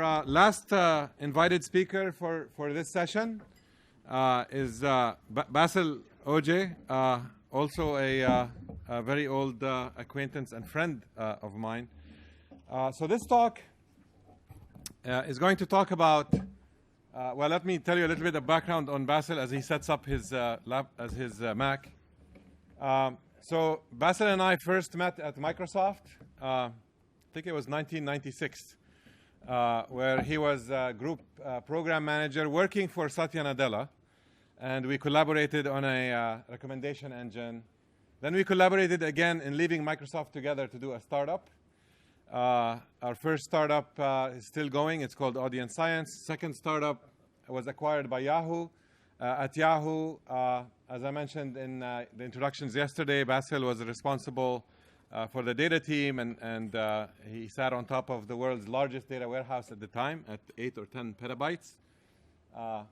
last invited speaker for this session is Bassel Ojjeh, also a very old acquaintance and friend of mine. So this talk is going to talk about, well, let me tell you a little bit of background on Bassel as he sets up his Mac. So Bassel and I first met at Microsoft. I think it was 1996. Where he was a group program manager working for Satya Nadella, and we collaborated on a recommendation engine. Then we collaborated again in leaving Microsoft together to do a startup. Our first startup is still going. It's called Audience Science. Second startup was acquired by Yahoo. At Yahoo, as I mentioned in the introductions yesterday, Bassel was responsible for the data team, and he sat on top of the world's largest data warehouse at the time at 8 or 10 petabytes,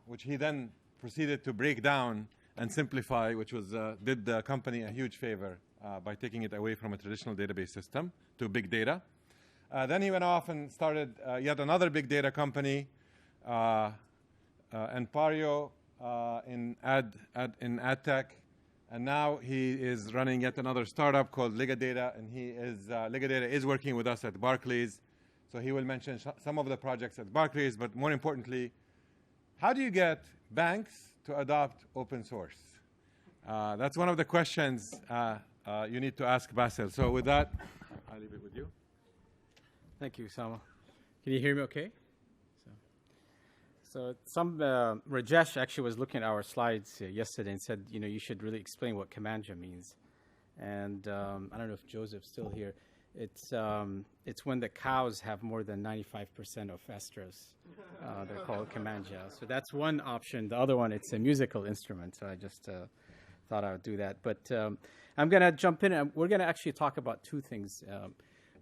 which he then proceeded to break down and simplify, which was did the company a huge favor by taking it away from a traditional database system to big data. Then he went off and started yet another big data company, Enpario, in ad tech. And now he is running yet another startup called Ligadata, and Ligadata is working with us at Barclays. So he will mention some of the projects at Barclays, but more importantly, how do you get banks to adopt open source? That's one of the questions you need to ask Bassel. So with that, I'll leave it with you. Thank you, Sama. Can you hear me okay? So Rajesh actually was looking at our slides yesterday and said, you know, you should really explain what Commando means. And I don't know if Joseph's still here. It's when the cows have more than 95% of estrus. They're called Commando. So that's one option. The other one, it's a musical instrument. So I just thought I would do that. But I'm going to jump in. And we're going to actually talk about two things.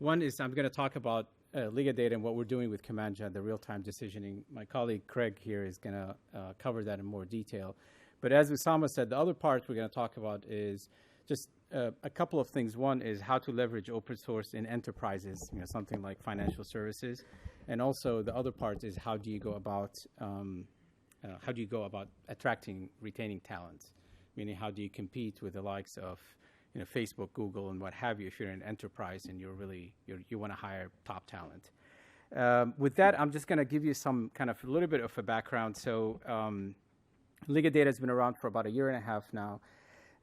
One is I'm going to talk about Ligadata and what we're doing with Commando, the real-time decisioning. My colleague Craig here is going to cover that in more detail. But as Usama said, the other part we're going to talk about is just a couple of things. One is how to leverage open source in enterprises, something like financial services. And also the other part is how do you go about attracting, retaining talent? Meaning how do you compete with the likes of Facebook, Google, and what have you, if you're an enterprise and you want to hire top talent. With that, I'm just going to give you some kind of a little bit of a background. So Ligadata has been around for about 1.5 years now.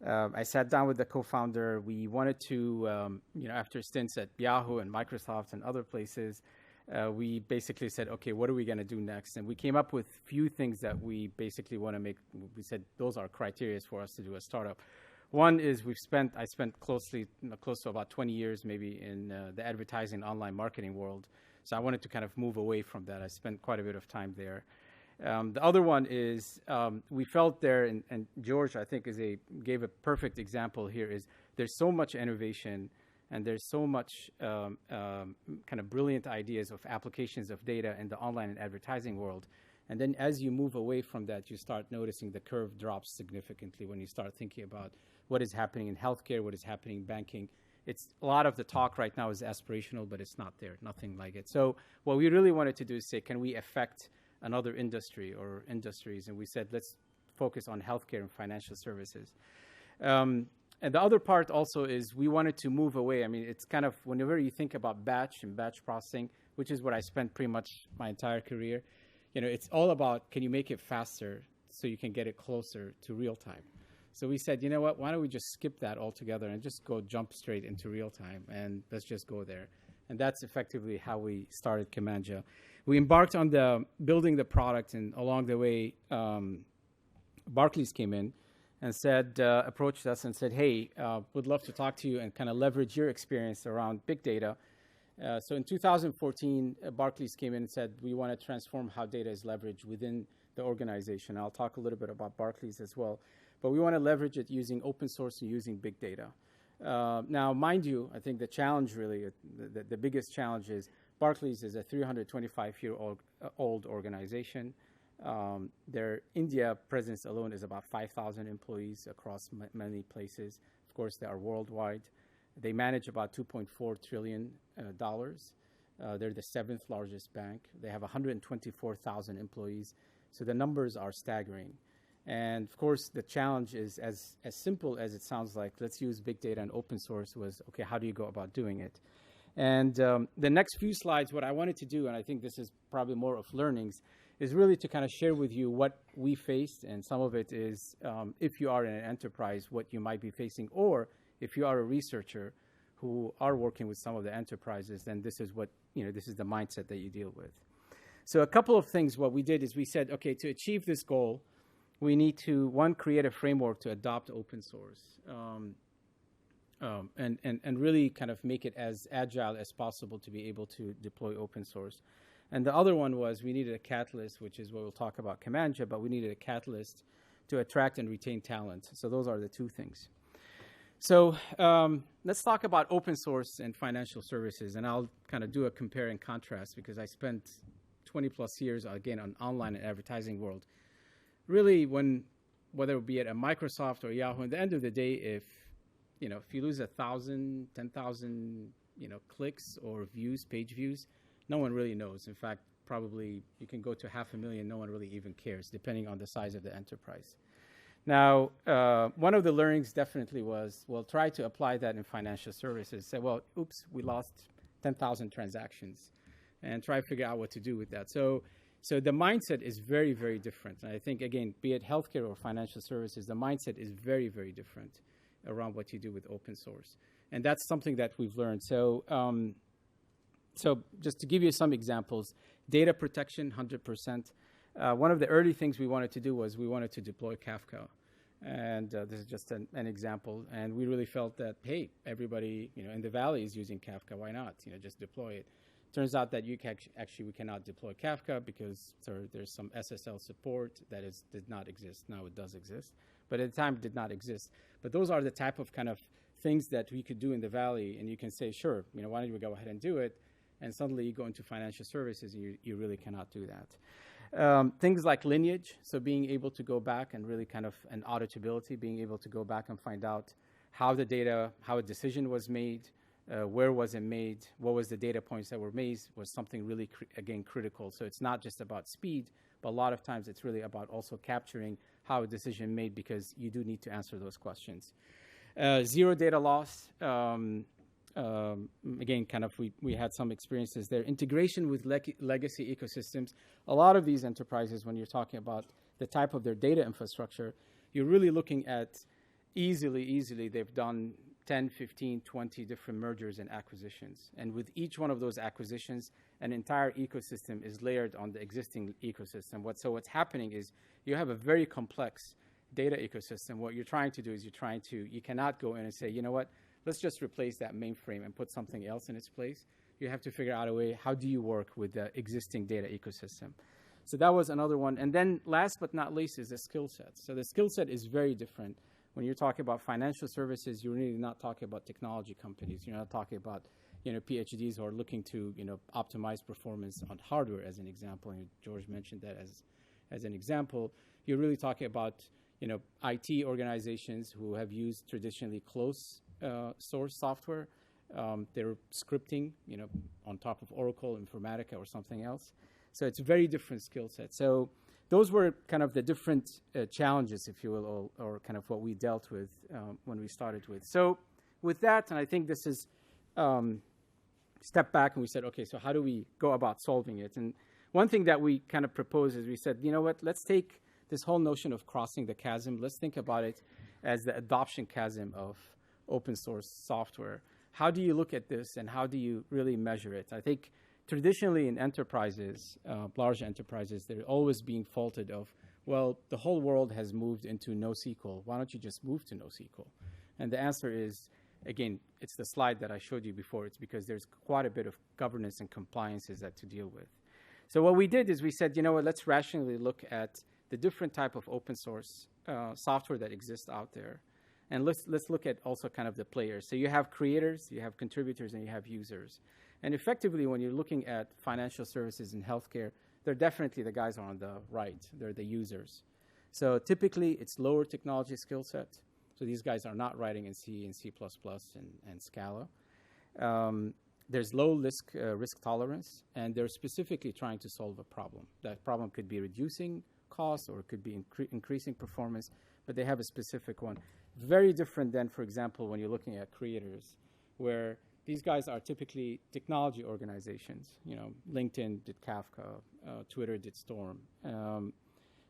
I sat down with the co-founder. We wanted to, after stints at Yahoo and Microsoft and other places, we basically said, okay, what are we going to do next? And we came up with a few things that we basically want to make. We said those are criteria for us to do a startup. One is I spent close to about 20 years maybe in the advertising online marketing world. So I wanted to kind of move away from that. I spent quite a bit of time there. The other one is we felt there, and George, I think, gave a perfect example here, is there's so much innovation and there's so much kind of brilliant ideas of applications of data in the online and advertising world. And then as you move away from that, you start noticing the curve drops significantly when you start thinking about what is happening in healthcare, what is happening in banking. It's a lot of the talk right now is aspirational, but it's not there, nothing like it. So what we really wanted to do is say, can we affect another industry or industries? And we said, let's focus on healthcare and financial services. And the other part also is we wanted to move away. I mean, it's kind of whenever you think about batch and batch processing, which is what I spent pretty much my entire career, it's all about, can you make it faster so you can get it closer to real time? So we said, you know what, why don't we just skip that altogether and just jump straight into real time, and let's just go there. And that's effectively how we started Commando. We embarked on building the product, and along the way, Barclays came in and approached us and said, hey, would love to talk to you and kind of leverage your experience around big data. So in 2014, Barclays came in and said, we want to transform how data is leveraged within the organization. I'll talk a little bit about Barclays as well. But we want to leverage it using open source and using big data. Now, mind you, I think the challenge really, the biggest challenge is Barclays is a 325-year-old organization. Their India presence alone is about 5,000 employees across many places. Of course, they are worldwide. They manage about $2.4 trillion. They're the 7th largest bank. They have 124,000 employees. So the numbers are staggering. And of course, the challenge is as simple as it sounds like. Let's use big data and open source was, okay, how do you go about doing it? And the next few slides, what I wanted to do, and I think this is probably more of learnings, is really to kind of share with you what we faced. And some of it is if you are in an enterprise, what you might be facing, or if you are a researcher who are working with some of the enterprises, then this is what, this is the mindset that you deal with. So a couple of things, what we did is we said, okay, to achieve this goal, we need to, one, create a framework to adopt open source and really kind of make it as agile as possible to be able to deploy open source. And the other one was we needed a catalyst, which is what we'll talk about Commando, but we needed a catalyst to attract and retain talent. So those are the two things. So let's talk about open source and financial services, and I'll kind of do a compare and contrast because I spent 20 plus years, again, on online and advertising world. Really, whether it be at a Microsoft or Yahoo, at the end of the day, if you lose 1,000, 10,000, clicks or views, page views, no one really knows. In fact, probably you can go to 500,000, no one really even cares, depending on the size of the enterprise. Now, one of the learnings definitely was, well, try to apply that in financial services. Say, well, oops, we lost 10,000 transactions, and try to figure out what to do with that. So the mindset is very, very different. And I think, again, be it healthcare or financial services, the mindset is very, very different around what you do with open source. And that's something that we've learned. So just to give you some examples, data protection, 100%. One of the early things we wanted to do was we wanted to deploy Kafka. And this is just an example. And we really felt that, hey, everybody in the Valley is using Kafka. Why not? Just deploy it. Turns out that we cannot deploy Kafka because there's some SSL support that did not exist. Now it does exist. But at the time, it did not exist. But those are the type of kind of things that we could do in the Valley. And you can say, sure, why don't we go ahead and do it? And suddenly you go into financial services and you really cannot do that. Things like lineage, so being able to go back and really kind of an auditability, being able to go back and find out how a decision was made, where was it made, what was the data points that were made, was something really, again, critical. So it's not just about speed, but a lot of times it's really about also capturing how a decision made because you do need to answer those questions. Zero data loss. Again, kind of we had some experiences there. Integration with legacy ecosystems. A lot of these enterprises, when you're talking about the type of their data infrastructure, you're really looking at easily they've done 10, 15, 20 different mergers and acquisitions. And with each one of those acquisitions, an entire ecosystem is layered on the existing ecosystem. So what's happening is you have a very complex data ecosystem. What you're trying to do is you cannot go in and say, you know what, let's just replace that mainframe and put something else in its place. You have to figure out a way, how do you work with the existing data ecosystem? So that was another one. And then last but not least is the skill set. So the skill set is very different. When you're talking about financial services, you're really not talking about technology companies. You're not talking about PhDs who are looking to optimize performance on hardware, as an example. And George mentioned that as an example. You're really talking about IT organizations who have used traditionally close source software. They're scripting, on top of Oracle, Informatica, or something else. So it's a very different skill set. So those were kind of the different challenges, if you will, or kind of what we dealt with when we started with. So with that, and I think this is step back and we said, okay, so how do we go about solving it? And one thing that we kind of proposed is we said, you know what, let's take this whole notion of crossing the chasm. Let's think about it as the adoption chasm of open source software. How do you look at this and how do you really measure it? I think traditionally in enterprises, large enterprises, they're always being faulted of, well, the whole world has moved into NoSQL. Why don't you just move to NoSQL? And the answer is, again, it's the slide that I showed you before. It's because there's quite a bit of governance and compliances that to deal with. So what we did is we said, you know what, let's rationally look at the different type of open source software that exists out there. And let's look at also kind of the players. So you have creators, you have contributors, and you have users. And effectively, when you're looking at financial services and healthcare, they're definitely the guys on the right. They're the users. So typically, it's lower technology skill set. So these guys are not writing in C and C++ and Scala. there's low risk tolerance, and they're specifically trying to solve a problem. That problem could be reducing costs or it could be increasing performance, but they have a specific one. Very different than, for example, when you're looking at creators, where these guys are typically technology organizations. LinkedIn did Kafka, Twitter did Storm.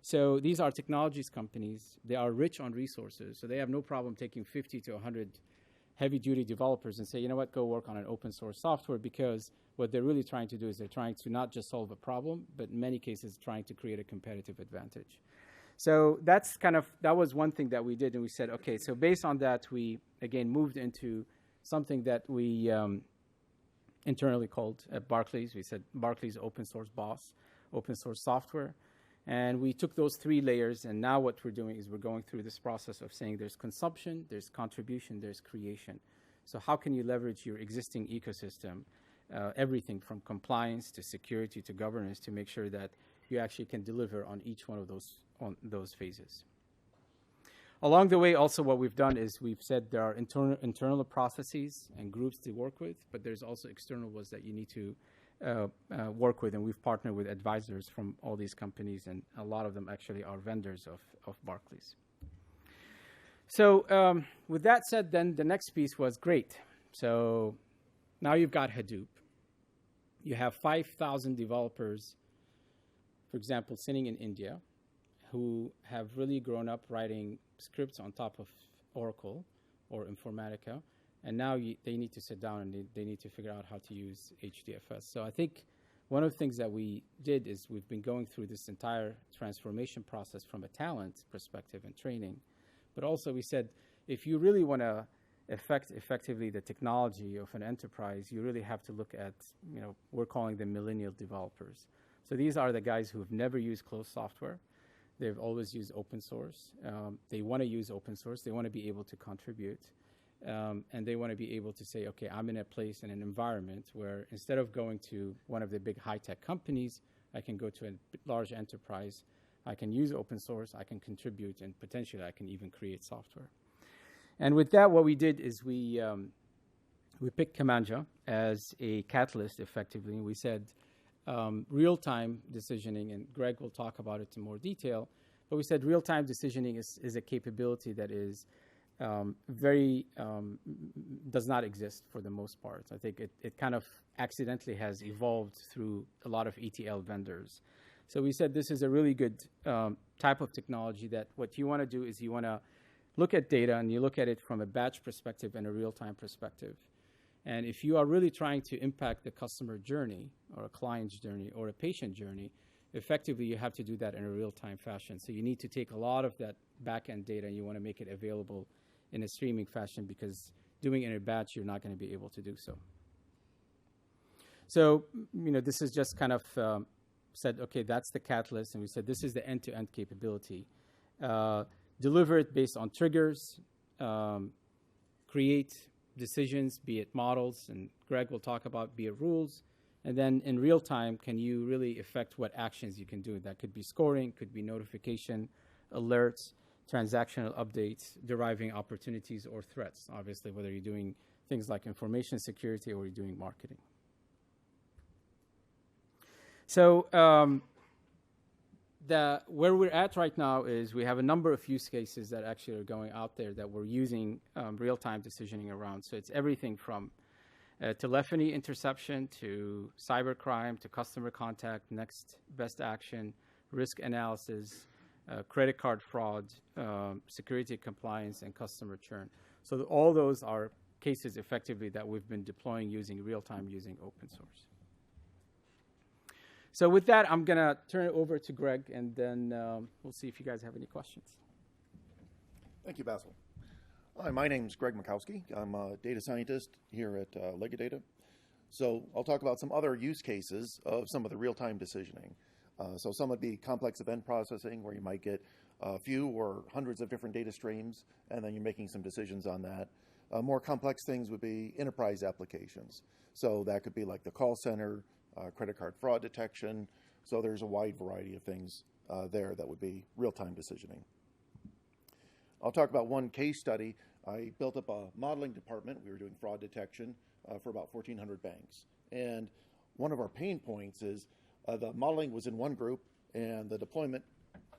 So these are technologies companies. They are rich on resources, so they have no problem taking 50 to 100 heavy-duty developers and say, you know what, go work on an open source software, because what they're really trying to do is they're trying to not just solve a problem, but in many cases trying to create a competitive advantage. So that was one thing that we did, and we said, okay, so based on that, we, again, moved into something that we internally called at Barclays. We said Barclays open source boss, open source software. And we took those 3 layers, and now what we're doing is we're going through this process of saying there's consumption, there's contribution, there's creation. So how can you leverage your existing ecosystem, everything from compliance to security to governance, to make sure that you actually can deliver on each one of those phases. Along the way, also what we've done is we've said there are internal processes and groups to work with, but there's also external ones that you need to work with, and we've partnered with advisors from all these companies, and a lot of them actually are vendors of Barclays. So with that said, then the next piece was great. So now you've got Hadoop. You have 5,000 developers, for example, sitting in India, who have really grown up writing scripts on top of Oracle or Informatica. And now they need to sit down and they need to figure out how to use HDFS. So I think one of the things that we did is we've been going through this entire transformation process from a talent perspective and training. But also we said, if you really want to effectively the technology of an enterprise, you really have to look at, we're calling them millennial developers. So these are the guys who have never used closed software. They've always used open source. They want to use open source. They want to be able to contribute. And they want to be able to say, okay, I'm in a place, in an environment where instead of going to one of the big high-tech companies, I can go to a large enterprise. I can use open source. I can contribute, and potentially I can even create software. And with that, what we did is we picked Commando as a catalyst, effectively. And we said real-time decisioning, and Greg will talk about it in more detail, but we said real-time decisioning is a capability that is does not exist for the most part. I think it kind of accidentally has evolved through a lot of ETL vendors. So we said this is a really good type of technology that what you want to do is you want to look at data and you look at it from a batch perspective and a real-time perspective. And if you are really trying to impact the customer journey or a client's journey or a patient journey, effectively you have to do that in a real-time fashion. So you need to take a lot of that back-end data and you want to make it available in a streaming fashion, because doing it in a batch, you're not going to be able to do so. So, this is just kind of said, okay, that's the catalyst. And we said, this is the end-to-end capability. Deliver it based on triggers, create decisions, be it models, and Greg will talk about, be it rules. And then in real time, can you really affect what actions you can do? That could be scoring, could be notification, alerts, transactional updates, deriving opportunities or threats, obviously, whether you're doing things like information security or you're doing marketing. So where we're at right now is we have a number of use cases that actually are going out there that we're using real-time decisioning around. So it's everything from telephony interception to cybercrime to customer contact, next best action, risk analysis, credit card fraud, security compliance, and customer churn. So all those are cases effectively that we've been deploying using real-time, using open source. So with that, I'm going to turn it over to Greg, and then we'll see if you guys have any questions. Thank you, Bassel. Hi, my name is Greg Mikowski. I'm a data scientist here at Legadata. So I'll talk about some other use cases of some of the real-time decisioning. So some would be complex event processing, where you might get a few or hundreds of different data streams, and then you're making some decisions on that. More complex things would be enterprise applications. So that could be like the call center, credit card fraud detection. So there's a wide variety of things there that would be real-time decisioning. I'll talk about one case study. I built up a modeling department. We were doing fraud detection for about 1,400 banks. And one of our pain points is the modeling was in one group and the deployment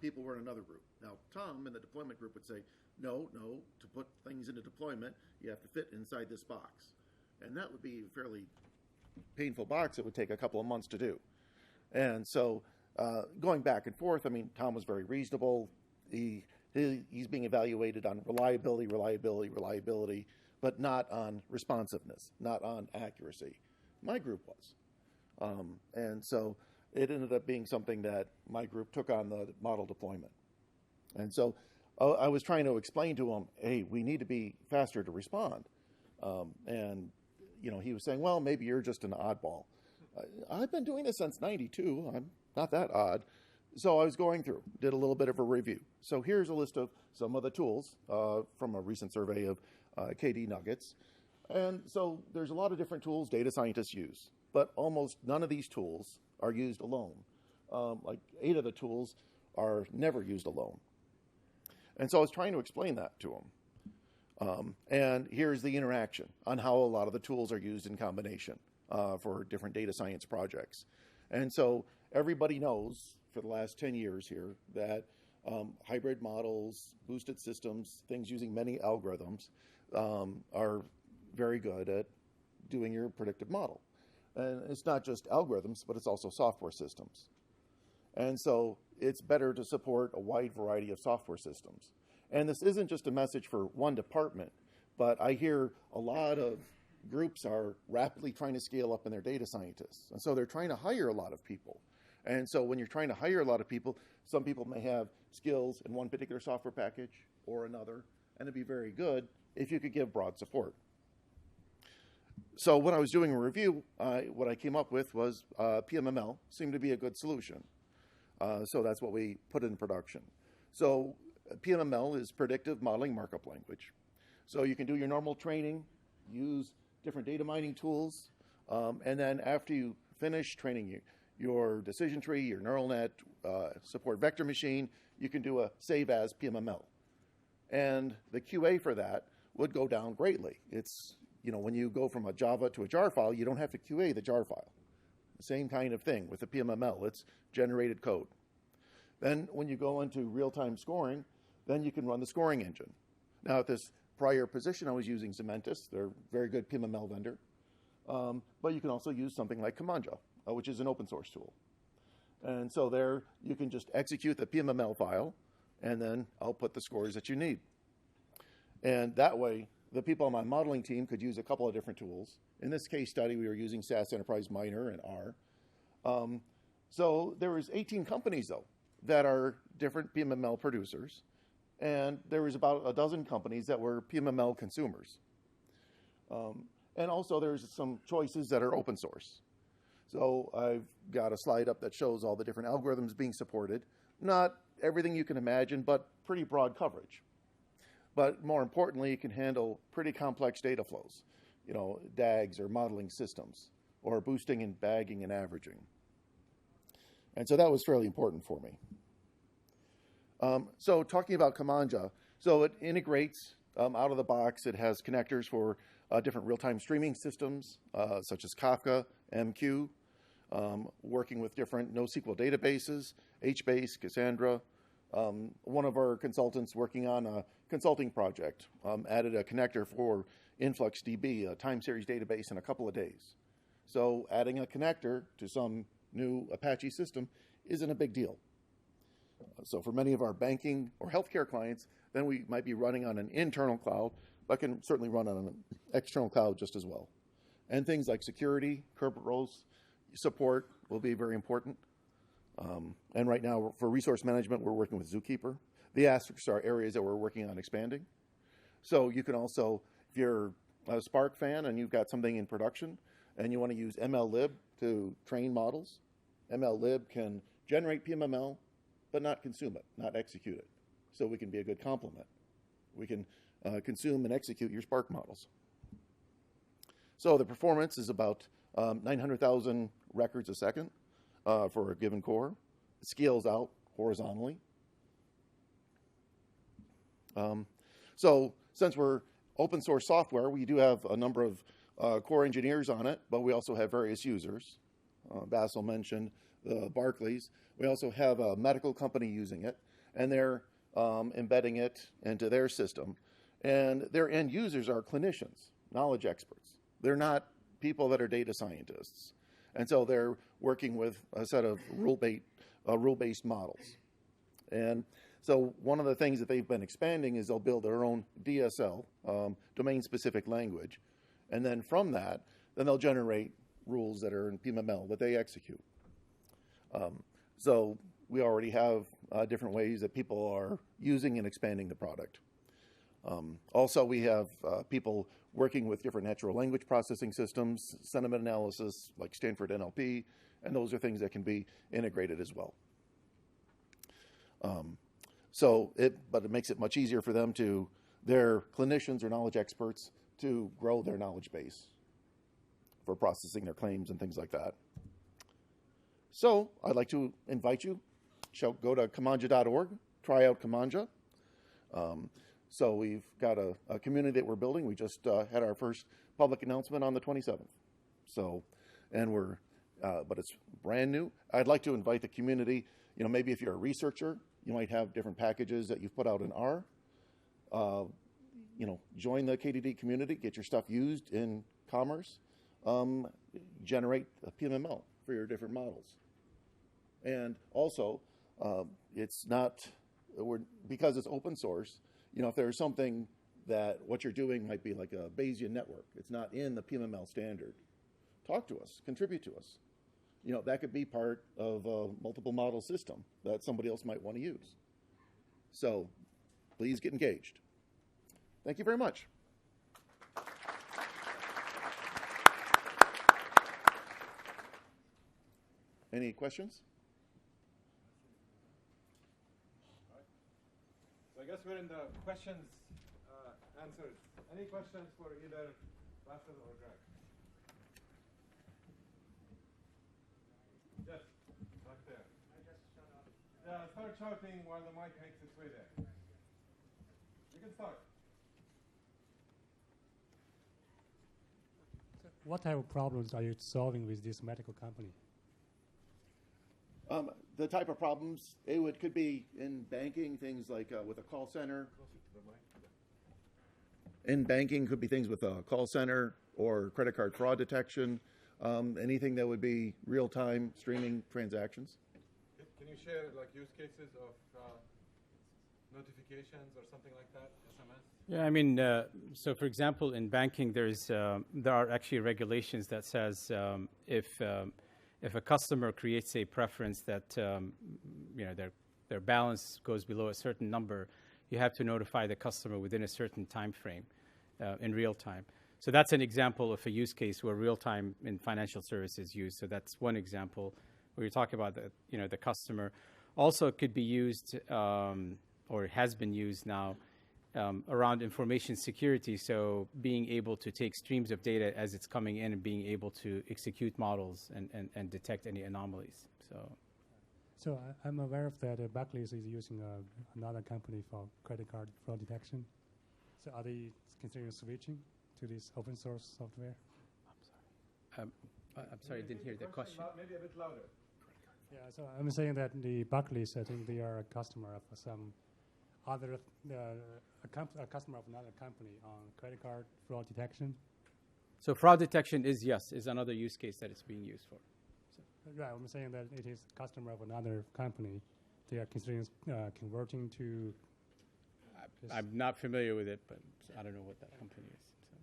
people were in another group. Now, Tom in the deployment group would say, no, to put things into deployment, you have to fit inside this box. And that would be a fairly painful box. It would take a couple of months to do. And so going back and forth, I mean, Tom was very reasonable. He's being evaluated on reliability, but not on responsiveness, not on accuracy. My group was. And so it ended up being something that my group took on the model deployment. And so I was trying to explain to him, hey, we need to be faster to respond. And, you know, he was saying, well, maybe you're just an oddball. I've been doing this since 92. I'm not that odd. So I was going through, did a little bit of a review. So here's a list of some of the tools from a recent survey of KD Nuggets. And so there's a lot of different tools data scientists use, but almost none of these tools are used alone. Like 8 of the tools are never used alone. And so I was trying to explain that to him. And here's the interaction on how a lot of the tools are used in combination for different data science projects. And so everybody knows for the last 10 years here that hybrid models, boosted systems, things using many algorithms are very good at doing your predictive model. And it's not just algorithms, but it's also software systems. And so it's better to support a wide variety of software systems. And this isn't just a message for one department, but I hear a lot of groups are rapidly trying to scale up in their data scientists. And so they're trying to hire a lot of people. And so when you're trying to hire a lot of people, some people may have skills in one particular software package or another, and it'd be very good if you could give broad support. So when I was doing a review, what I came up with was PMML seemed to be a good solution. So that's what we put in production. So PMML is Predictive Modeling Markup Language. So you can do your normal training, use different data mining tools, and then after you finish training your decision tree, your neural net, support vector machine, you can do a save as PMML. And the QA for that would go down greatly. It's, you know, when you go from a Java to a jar file, you don't have to QA the jar file. The same kind of thing with the PMML. It's generated code. Then when you go into real-time scoring, then you can run the scoring engine. Now at this prior position, I was using Zementis. They're a very good PMML vendor. But you can also use something like Commando, which is an open source tool. And so there you can just execute the PMML file and then output the scores that you need. And that way, the people on my modeling team could use a couple of different tools. In this case study, we were using SAS Enterprise Miner and R. So there was 18 companies, though, that are different PMML producers. And there was about a dozen companies that were PMML consumers. And also there's some choices that are open source. So I've got a slide up that shows all the different algorithms being supported. Not everything you can imagine, but pretty broad coverage. But more importantly, it can handle pretty complex data flows, you know, DAGs or modeling systems, or boosting and bagging and averaging. And so that was fairly important for me. So talking about Commando, so it integrates out of the box. It has connectors for different real-time streaming systems, such as Kafka, MQ, working with different NoSQL databases, HBase, Cassandra. One of our consultants working on a consulting project added a connector for InfluxDB, a time series database, in a couple of days. So adding a connector to some new Apache system isn't a big deal. So for many of our banking or healthcare clients, then we might be running on an internal cloud, but can certainly run on an external cloud just as well. And things like security, Kerberos support will be very important. And right now, for resource management, we're working with Zookeeper. The asterisks are areas that we're working on expanding. So you can also, if you're a Spark fan and you've got something in production and you want to use MLlib to train models, MLlib can generate PMML, but not consume it, not execute it. So we can be a good complement. We can consume and execute your Spark models. So the performance is about 900,000 records a second for a given core. It scales out horizontally. So since we're open source software, we do have a number of core engineers on it, but we also have various users. Bassel mentioned Barclays. We also have a medical company using it, and they're embedding it into their system. And their end users are clinicians, knowledge experts. They're not people that are data scientists. And so they're working with a set of rule-based models. And so one of the things that they've been expanding is they'll build their own DSL, domain-specific language. And then from that, then they'll generate rules that are in PMML that they execute. So we already have different ways that people are using and expanding the product. Also, we have people working with different natural language processing systems, sentiment analysis, like Stanford NLP, and those are things that can be integrated as well. But it makes it much easier for them their clinicians or knowledge experts to grow their knowledge base for processing their claims and things like that. So I'd like to invite you, go to commando.org, try out Commando. So we've got a community that we're building. We just had our first public announcement on the 27th. So, but it's brand new. I'd like to invite the community, maybe if you're a researcher, you might have different packages that you've put out in R. Join the KDD community, get your stuff used in commerce, generate a PMML for your different models. And also, because it's open source, if there's something that what you're doing might be like a Bayesian network, it's not in the PMML standard, talk to us, contribute to us. That could be part of a multiple model system that somebody else might want to use. So please get engaged. Thank you very much. Any questions? So I guess we're in the questions, answers. Any questions for either Bassel or Greg? Yes, back there. I just shut up. Yeah, start shouting while the mic makes its way there. You can start. So what type of problems are you solving with this medical company? The type of problems, could be in banking, things like with a call center. In banking, could be things with a call center or credit card fraud detection, anything that would be real-time streaming transactions. Can you share use cases of notifications or something like that, SMS? Yeah, I mean, so for example, in banking, there are actually regulations that says if a customer creates a preference that their balance goes below a certain number, you have to notify the customer within a certain time frame in real time. So that's an example of a use case where real time in financial services used. So that's one example where you're talking about the customer. Also, it could be used or it has been used now around information security. So being able to take streams of data as it's coming in and being able to execute models and detect any anomalies. So I'm aware of that Barclays is using another company for credit card fraud detection. So are they considering switching to this open source software? I'm sorry, I didn't hear the question. Maybe a bit louder. Yeah, so I'm saying that the Barclays, I think they are a customer of some other, a customer of another company on credit card fraud detection. So fraud detection is another use case that it's being used for. Right, I'm saying that it is a customer of another company. They are considering converting to. I'm not familiar with it, but I don't know what that company is. So.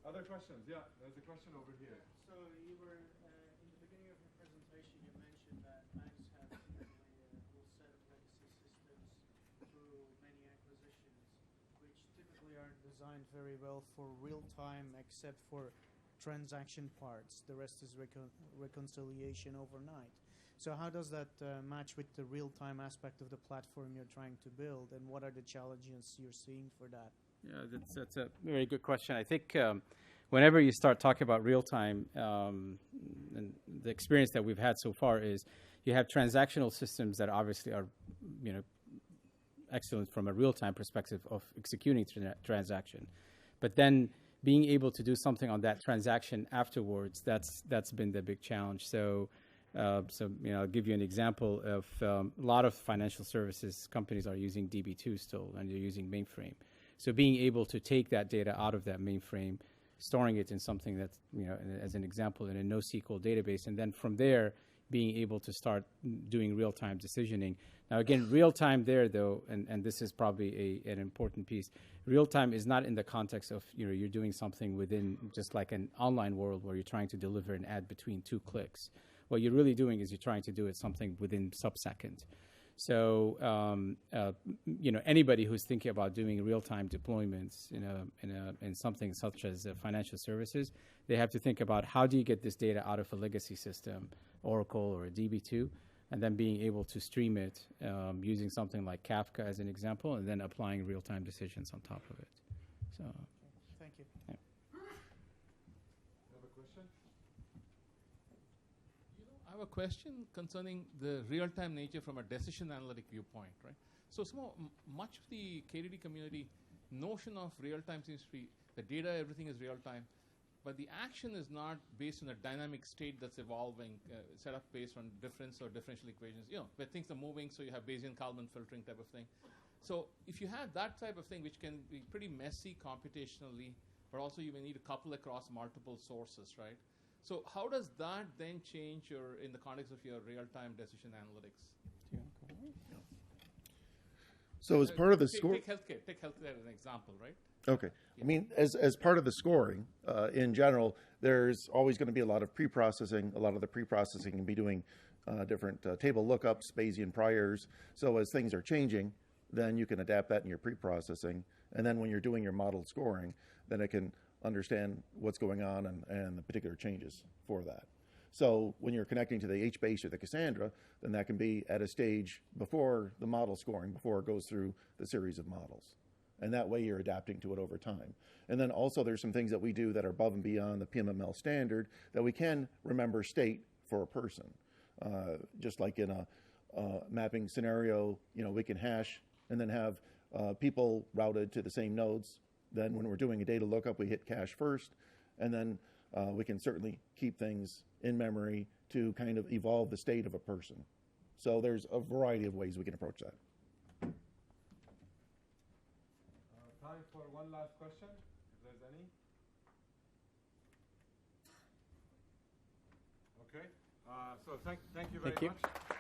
Other questions? Yeah, there's a question over here. So you were in the beginning of your presentation, you mentioned that banks have a whole set of legacy systems through many acquisitions, which typically aren't designed very well for real time, except for transaction parts. The rest is reconciliation overnight. So how does that match with the real-time aspect of the platform you're trying to build, and what are the challenges you're seeing for that? Yeah, that's a very good question. I think whenever you start talking about real-time, and the experience that we've had so far is you have transactional systems that obviously are, excellent from a real-time perspective of executing transaction, but then being able to do something on that transaction afterwards, that's been the big challenge. So, I'll give you an example of a lot of financial services companies are using DB2 still, and they're using mainframe. So being able to take that data out of that mainframe, storing it in something that's, as an example, in a NoSQL database, and then from there, being able to start doing real-time decisioning. Now, again, real-time there, though, and this is probably an important piece, real-time is not in the context of, you're doing something within just like an online world where you're trying to deliver an ad between 2 clicks. What you're really doing is you're trying to do it something within sub-second. So, anybody who's thinking about doing real-time deployments in something such as financial services, they have to think about how do you get this data out of a legacy system, Oracle or a DB2, and then being able to stream it using something like Kafka as an example, and then applying real-time decisions on top of it. So, thank you. Yeah. You have a question? I have a question concerning the real-time nature from a decision analytic viewpoint, right? So much of the KDD community notion of real-time seems to be the data, everything is real-time, but the action is not based on a dynamic state that's evolving, set up based on difference or differential equations, where things are moving, so you have Bayesian-Kalman filtering type of thing. So if you have that type of thing, which can be pretty messy computationally, but also you may need to couple across multiple sources, right? So how does that then change in the context of your real-time decision analytics? So as part of the Take healthcare as an example, right? Okay. I mean, as part of the scoring, in general, there's always going to be a lot of pre-processing. A lot of the pre-processing can be doing different table lookups, Bayesian priors. So as things are changing, then you can adapt that in your pre-processing. And then when you're doing your model scoring, then it can understand what's going on and the particular changes for that. So when you're connecting to the HBase or the Cassandra, then that can be at a stage before the model scoring, before it goes through the series of models. And that way you're adapting to it over time. And then also there's some things that we do that are above and beyond the PMML standard that we can remember state for a person. Just like in a mapping scenario, we can hash and then have people routed to the same nodes. Then when we're doing a data lookup, we hit cache first, and then we can certainly keep things in memory to kind of evolve the state of a person. So there's a variety of ways we can approach that. Time for one last question, if there's any. Okay. So thank you very much.